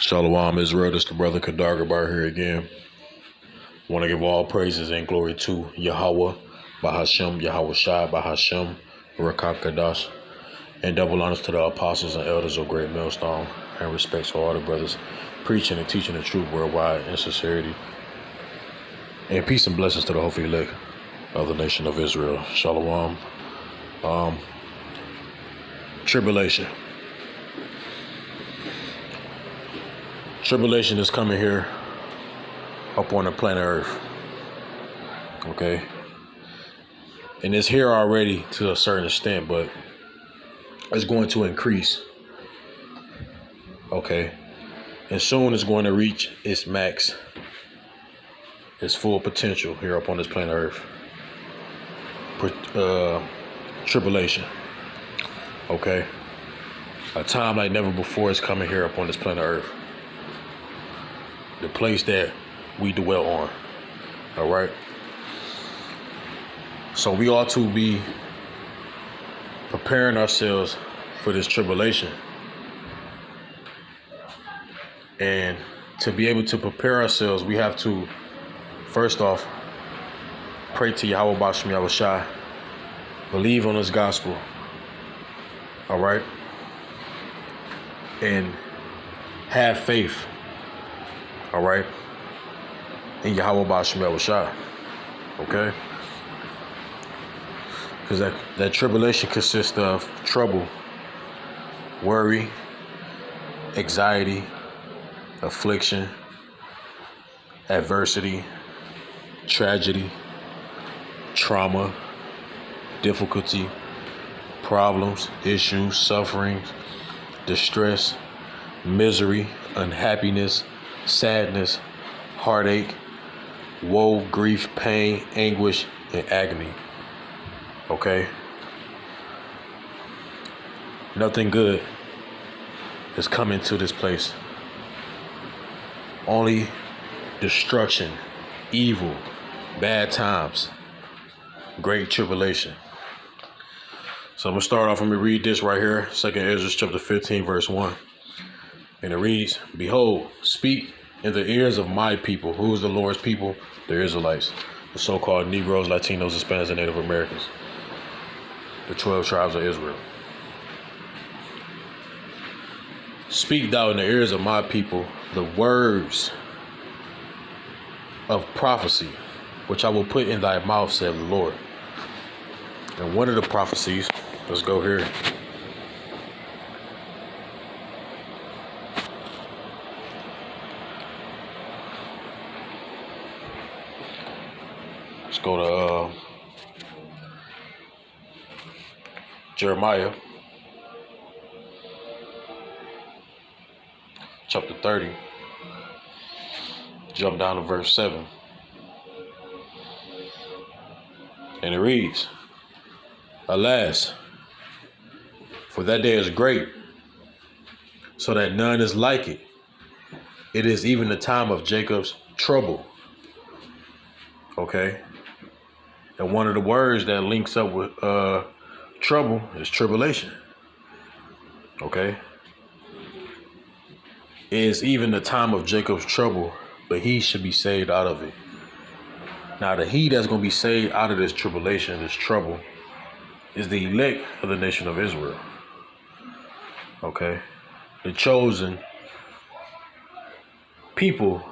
Shalom Israel, this the brother Kadargabar here again. Want to give all praises and glory to Yahweh, Bahashem, Yahweh Shai, Bahashem, Rakak Kadash, and double honors to the apostles and elders of Great Millstone, and respects to all the brothers preaching and teaching the truth worldwide in sincerity. And peace and blessings to the hopefully elect of the nation of Israel. Shalom. Tribulation. Tribulation is coming here up on the planet Earth. Okay. And it's here already to a certain extent, but it's going to increase. Okay. And soon it's going to reach its max, its full potential here up on this planet Earth. Tribulation. Okay. A time like never before is coming here up on this planet Earth. The place that we dwell on. All right. So we ought to be preparing ourselves for this tribulation. And to be able to prepare ourselves, we have to, first off, pray to Yahweh Bashem Yahweh Shai. Believe on this gospel. All right. And have faith. All right. In Yahweh Bashem Yahweh Shai. Okay. Because that tribulation consists of trouble, worry, anxiety, affliction, adversity, tragedy, trauma, difficulty, problems, issues, sufferings, distress, misery, unhappiness, sadness, heartache, woe, grief, pain, anguish, and agony. Okay? Nothing good is coming to this place. Only destruction, evil, bad times, great tribulation. So I'm going to start off, let me read this right here, 2 Ezra chapter 15, verse 1. And it reads, "Behold, speak in the ears of my people." Who is the Lord's people? The Israelites, the so-called Negroes, Latinos, Hispanics, and Native Americans, the 12 tribes of Israel. "Speak thou in the ears of my people the words of prophecy, which I will put in thy mouth, saith the Lord." And one of the prophecies, let's go here. Let's go to Jeremiah chapter 30. Jump down to verse 7. And it reads, "Alas, for that day is great, so that none is like it. It is even the time of Jacob's trouble." Okay. And one of the words that links up with trouble is tribulation. Okay. It is even the time of Jacob's trouble, but he should be saved out of it. Now, the he that's going to be saved out of this tribulation, this trouble, is the elect of the nation of Israel. Okay. The chosen people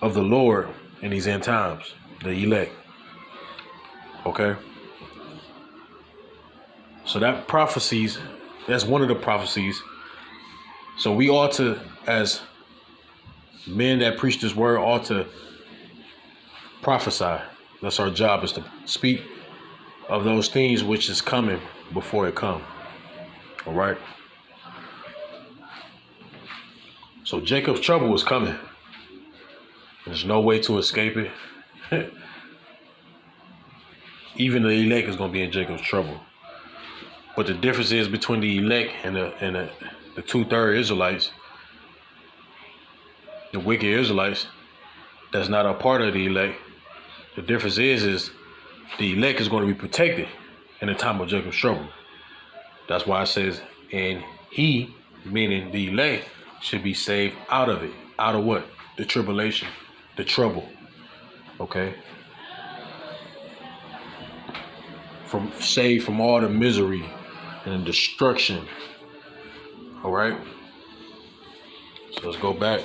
of the Lord in these end times, the elect. Okay. So that prophecies, that's one of the prophecies. So we ought to, as men that preach this word, ought to prophesy. That's our job, is to speak of those things which is coming before it come. All right. So Jacob's trouble is coming. There's no way to escape it. Even the elect is going to be in Jacob's trouble. But the difference is between the elect and the 2/3 Israelites, the wicked Israelites, that's not a part of the elect. The difference is the elect is going to be protected in the time of Jacob's trouble. That's why it says, and he meaning the elect should be saved out of it. Out of what? The tribulation, the trouble. Okay? Saved from all the misery and the destruction. All right? So let's go back.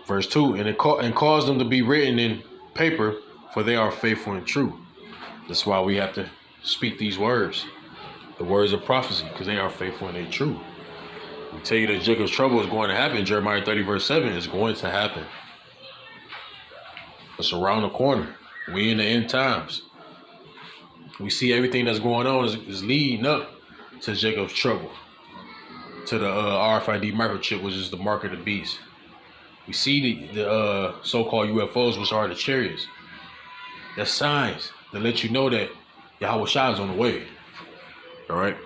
Verse 2, and caused them to be written in paper, for they are faithful and true. That's why we have to speak these words, the words of prophecy, because they are faithful and they true. We tell you that Jacob's trouble is going to happen. Jeremiah 30 verse 7 is going to happen. It's around the corner. We in the end times. We see everything that's going on is leading up to Jacob's trouble, to the RFID microchip, which is the mark of the beast. We see the so-called UFOs, which are the chariots. That's signs that let you know that Yahweh Shai is on the way. All right.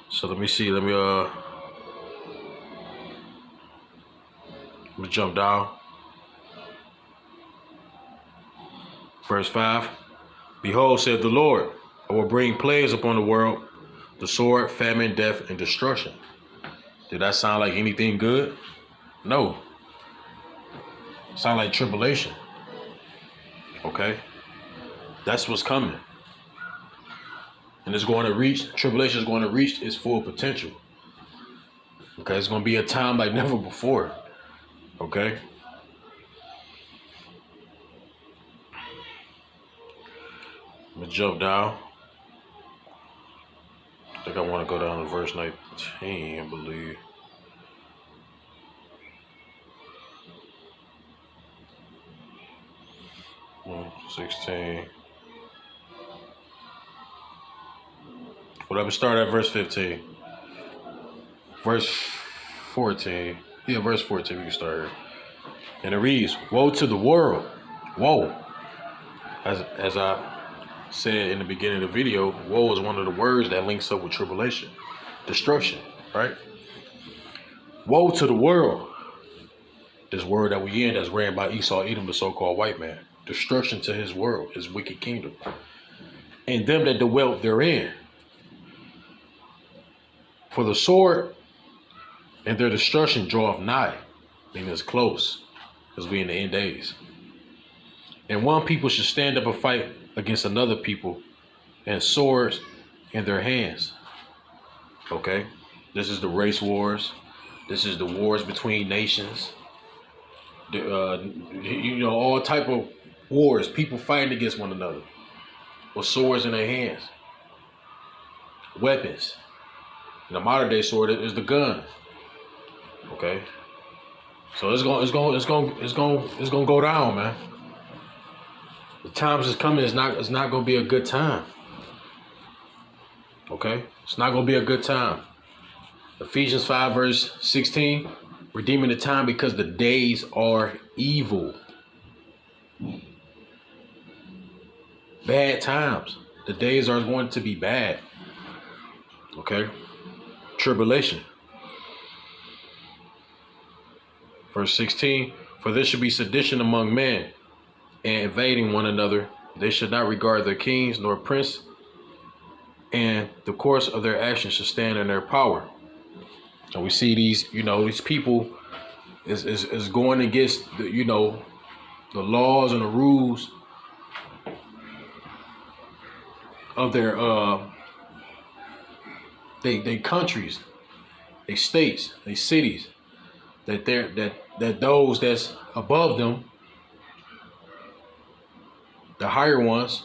So let me see. Let me jump down. Verse 5. Behold, said the Lord, I will bring plagues upon the world, the sword, famine, death, and destruction. Did that sound like anything good? No. Sound like tribulation. Okay? That's what's coming. And it's going to reach, tribulation is going to reach its full potential. Okay? It's going to be a time like never before. Okay? I'm going to jump down. I think I want to go down to verse 19, I believe. Hmm, 16. Whatever, start at verse 15. Verse 14. Yeah, verse 14, we can start here. And it reads, woe to the world. Woe. As I said in the beginning of the video, woe is one of the words that links up with tribulation, destruction, right? Woe to the world. This word that we in that's ran by Esau, Edom, the so-called white man. Destruction to his world, his wicked kingdom. And them that dwelt therein. For the sword and their destruction draweth nigh, meaning it's close, because we in the end days. And one people should stand up and fight against another people, and swords in their hands. Okay? This is the race wars. This is the wars between nations. All type of wars, people fighting against one another with swords in their hands. Weapons. And the modern day sword is the gun. Okay? So it's gonna go down, man. The times is coming. It's not gonna be a good time. Okay, it's not gonna be a good time. Ephesians 5 verse 16, redeeming the time because the days are evil. Bad times. The days are going to be bad. Okay, tribulation. Verse 16, for there should be sedition among men, and invading one another. They should not regard their kings nor prince, and the course of their actions should stand in their power. And we see these people is going against the laws and the rules of their they countries, they states, they cities, that those that's above them, the higher ones,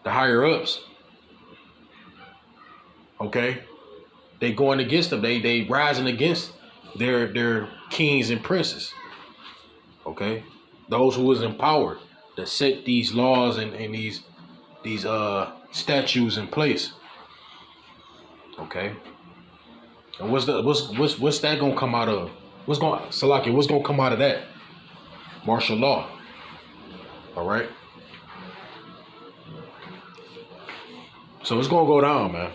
the higher ups, okay, they going against them. They rising against their kings and princes. Okay, those who is in power that set these laws and these statutes in place. Okay, and what's that gonna come out of? What's gonna come out of that? Martial law. All right. So it's gonna go down, man.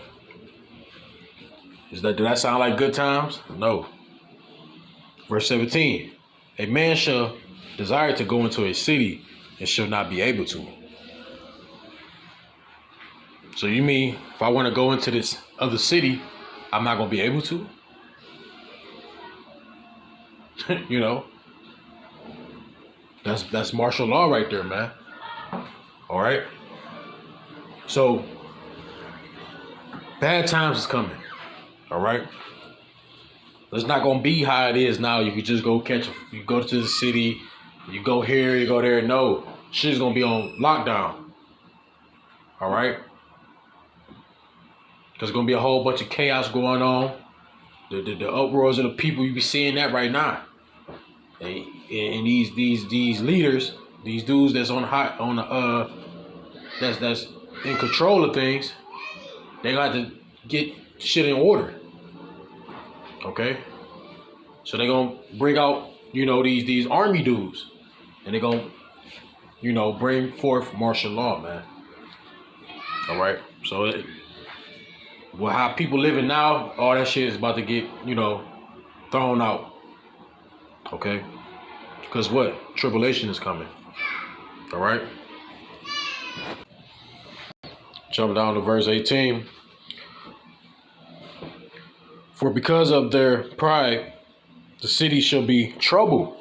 Did that sound like good times? No. Verse 17. A man shall desire to go into a city and shall not be able to. So you mean if I want to go into this other city, I'm not gonna be able to? You know, that's martial law right there, man. All right. So bad times is coming. All right. It's not gonna be how it is now. You could just go you go to the city, you go here, you go there. No, shit's gonna be on lockdown. All right. There's gonna be a whole bunch of chaos going on. The uproars of the people, you be seeing that right now. And these leaders, these dudes that's that's in control of things, they got to get shit in order. Okay? So they're gonna bring out, these army dudes. And they're gonna, bring forth martial law, man. All right. So how people living now, all that shit is about to get, thrown out. Okay? Because what? Tribulation is coming. All right? Jump down to verse 18. For because of their pride, the city shall be troubled.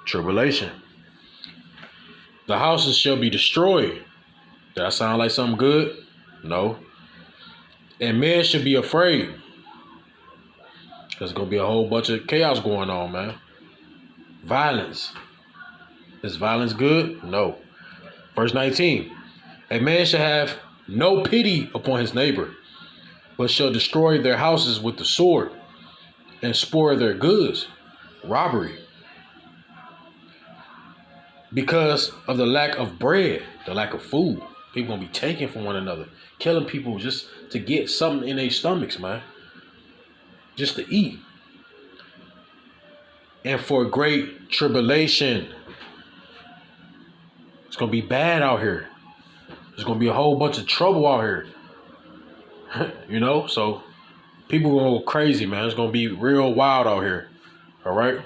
Tribulation. The houses shall be destroyed. Does that sound like something good? No. And men should be afraid. There's going to be a whole bunch of chaos going on, man. Violence. Is violence good? No. Verse 19. A man shall have no pity upon his neighbor, but shall destroy their houses with the sword and spoil their goods. Robbery. Because of the lack of bread, the lack of food. People going to be taking from one another. Killing people just to get something in their stomachs, man. Just to eat. And for great tribulation. It's going to be bad out here. There's going to be a whole bunch of trouble out here. So people going to go crazy, man. It's going to be real wild out here. All right.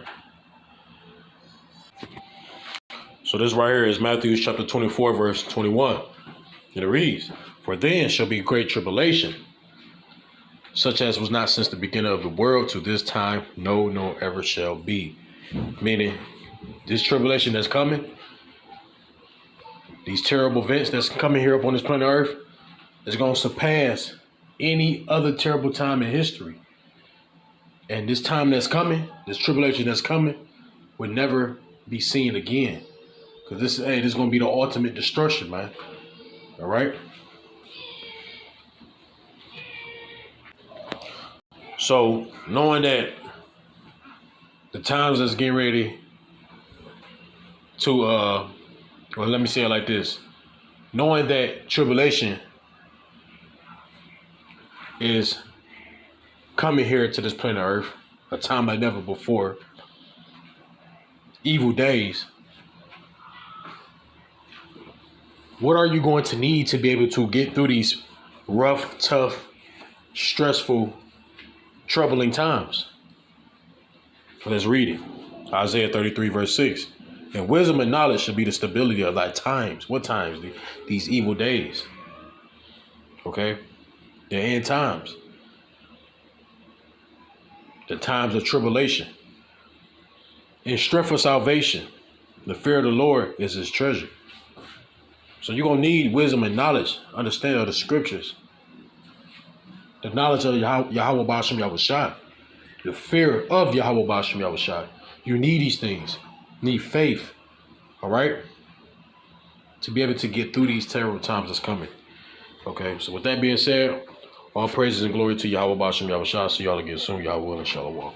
So this right here is Matthew chapter 24, verse 21. And it reads, for then shall be great tribulation, such as was not since the beginning of the world to this time, no, nor ever shall be. Meaning, this tribulation that's coming, these terrible events that's coming here up on this planet Earth, is going to surpass any other terrible time in history. And this time that's coming, this tribulation that's coming, will never be seen again. Because this is going to be the ultimate destruction, man. All right? So, knowing that the times that's getting ready to, let me say it like this. Knowing that tribulation is coming here to this planet Earth, a time like never before, evil days, what are you going to need to be able to get through these rough, tough, stressful, troubling times? Let's read it. Isaiah 33, verse 6. And wisdom and knowledge should be the stability of thy times. What times? These evil days. Okay? The end times. The times of tribulation. In strength of salvation, the fear of the Lord is his treasure. So you're going to need wisdom and knowledge, understanding of the scriptures. The knowledge of Yahweh Ba'ashem Yahushua. The fear of Yahweh Ba'ashem Yahushua. You need these things. You need faith. All right? To be able to get through these terrible times that's coming. Okay, so with that being said, all praises and glory to Yahweh Ba'ashem Yahushua. See y'all again soon. Yahweh and Shalom.